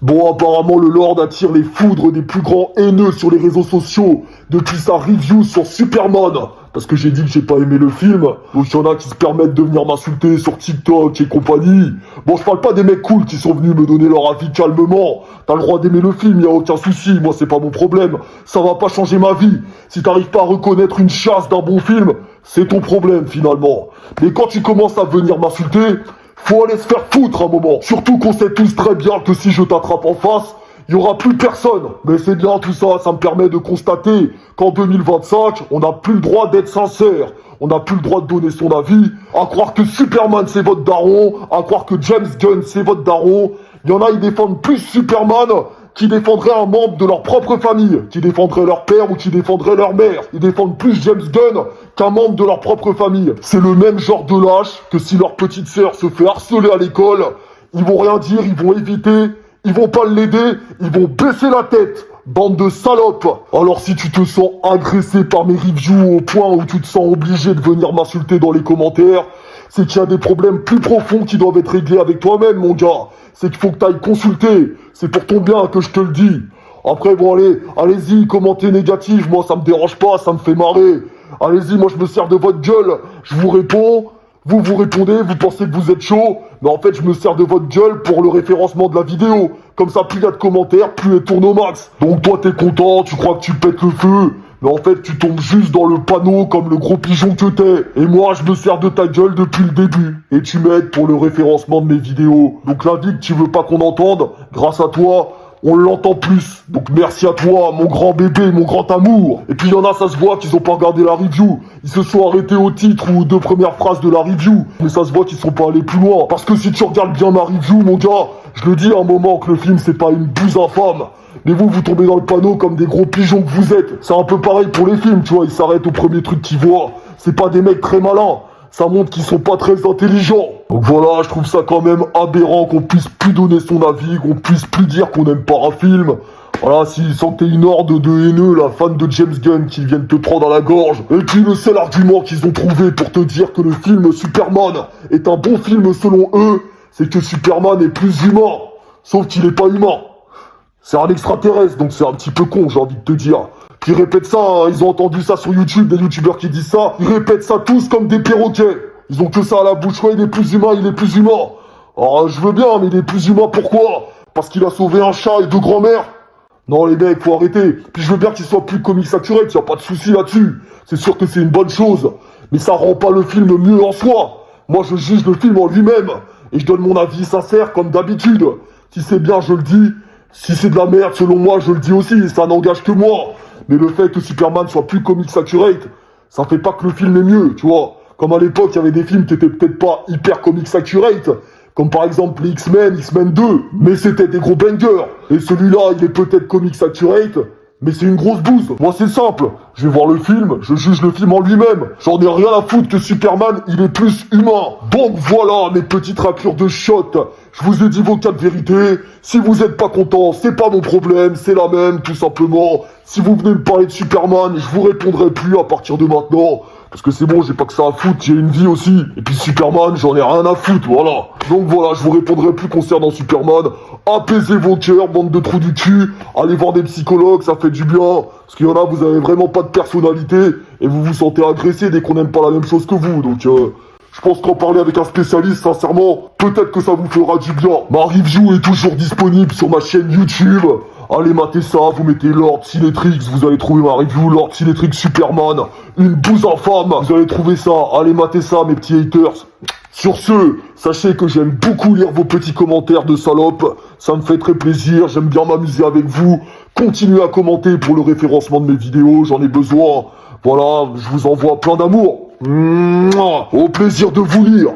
Bon, apparemment, le Lord attire les foudres des plus grands haineux sur les réseaux sociaux depuis sa review sur Superman. Parce que j'ai dit que j'ai pas aimé le film. Donc il y en a qui se permettent de venir m'insulter sur TikTok et compagnie. Bon, je parle pas des mecs cool qui sont venus me donner leur avis calmement. T'as le droit d'aimer le film, y a aucun souci. Moi, c'est pas mon problème. Ça va pas changer ma vie. Si t'arrives pas à reconnaître une chasse d'un bon film, c'est ton problème finalement. Mais quand tu commences à venir m'insulter, faut aller se faire foutre un moment. Surtout qu'on sait tous très bien que si je t'attrape en face, il y aura plus personne. Mais c'est bien tout ça, ça me permet de constater qu'en 2025, on n'a plus le droit d'être sincère. On n'a plus le droit de donner son avis. À croire que Superman c'est votre daron, à croire que James Gunn c'est votre daron. Il y en a, ils défendent plus Superman qui défendraient un membre de leur propre famille, qui défendraient leur père ou qui défendraient leur mère. Ils défendent plus James Gunn qu'un membre de leur propre famille. C'est le même genre de lâche que si leur petite sœur se fait harceler à l'école, ils vont rien dire, ils vont éviter, ils vont pas l'aider, ils vont baisser la tête. Bande de salopes. Alors si tu te sens agressé par mes reviews au point où tu te sens obligé de venir m'insulter dans les commentaires, c'est qu'il y a des problèmes plus profonds qui doivent être réglés avec toi-même, mon gars. C'est qu'il faut que t'ailles consulter. C'est pour ton bien que je te le dis. Après, bon, allez-y, commentez négatif. Moi, ça me dérange pas, ça me fait marrer. Allez-y, moi, je me sers de votre gueule. Je vous réponds. Vous répondez, vous pensez que vous êtes chaud. Mais en fait, je me sers de votre gueule pour le référencement de la vidéo. Comme ça, plus il y a de commentaires, plus elle tourne au max. Donc toi, t'es content, tu crois que tu pètes le feu. Mais en fait, tu tombes juste dans le panneau comme le gros pigeon que t'es. Et moi, je me sers de ta gueule depuis le début. Et tu m'aides pour le référencement de mes vidéos. Donc la vie que tu veux pas qu'on entende, grâce à toi, on l'entend plus. Donc merci à toi, mon grand bébé, mon grand amour. Et puis il y en a, ça se voit qu'ils ont pas regardé la review. Ils se sont arrêtés au titre ou aux deux premières phrases de la review. Mais ça se voit qu'ils sont pas allés plus loin. Parce que si tu regardes bien ma review, mon gars, je le dis à un moment que le film c'est pas une bouse infâme. Mais vous tombez dans le panneau comme des gros pigeons que vous êtes. C'est un peu pareil pour les films, tu vois, ils s'arrêtent au premier truc qu'ils voient. C'est pas des mecs très malins. Ça montre qu'ils sont pas très intelligents. Donc voilà, je trouve ça quand même aberrant qu'on puisse plus donner son avis, qu'on puisse plus dire qu'on n'aime pas un film. Voilà, s'ils sentent que t'es une horde de haineux, la fan de James Gunn, qui viennent te prendre à la gorge. Et puis le seul argument qu'ils ont trouvé pour te dire que le film Superman est un bon film selon eux, c'est que Superman est plus humain. Sauf qu'il est pas humain. C'est un extraterrestre, donc c'est un petit peu con, j'ai envie de te dire. Puis ils répètent ça, hein, ils ont entendu ça sur YouTube, des youtubeurs qui disent ça. Ils répètent ça tous comme des perroquets. Ils ont que ça à la bouche, ouais, il est plus humain, il est plus humain. Alors je veux bien, mais il est plus humain pourquoi? Parce qu'il a sauvé un chat et deux grands-mères? Non les mecs, faut arrêter. Puis je veux bien qu'il soit plus comics accurate, y a pas de souci là-dessus. C'est sûr que c'est une bonne chose. Mais ça rend pas le film mieux en soi. Moi je juge le film en lui-même. Et je donne mon avis sincère comme d'habitude. Si c'est bien, je le dis. Si c'est de la merde, selon moi, je le dis aussi, ça n'engage que moi. Mais le fait que Superman soit plus comics accurate, ça fait pas que le film est mieux, tu vois. Comme à l'époque, il y avait des films qui étaient peut-être pas hyper comics accurate, comme par exemple les X-Men, X-Men 2, mais c'était des gros bangers. Et celui-là, il est peut-être comics accurate, mais c'est une grosse bouse. Moi, c'est simple. Je vais voir le film, je juge le film en lui-même. J'en ai rien à foutre que Superman, il est plus humain. Donc voilà, mes petites raclures de shot. Je vous ai dit vos quatre vérités. Si vous êtes pas content, c'est pas mon problème, c'est la même, tout simplement. Si vous venez me parler de Superman, je vous répondrai plus à partir de maintenant. Parce que c'est bon, j'ai pas que ça à foutre, j'ai une vie aussi. Et puis Superman, j'en ai rien à foutre, voilà. Donc voilà, je vous répondrai plus concernant Superman. Apaisez vos cœurs, bande de trous du cul. Allez voir des psychologues, ça fait du bien. Parce qu'il y en a, vous avez vraiment pas de personnalité. Et vous vous sentez agressé dès qu'on n'aime pas la même chose que vous. Donc je pense qu'en parler avec un spécialiste, sincèrement, peut-être que ça vous fera du bien. Ma review est toujours disponible sur ma chaîne YouTube. Allez mater ça, vous mettez Lord Cinetrix, vous allez trouver ma review Lord Cinetrix Superman, une bouse infâme, vous allez trouver ça, allez mater ça mes petits haters. Sur ce, sachez que j'aime beaucoup lire vos petits commentaires de salopes, ça me fait très plaisir, j'aime bien m'amuser avec vous, continuez à commenter pour le référencement de mes vidéos, j'en ai besoin. Voilà, je vous envoie plein d'amour. Au plaisir de vous lire.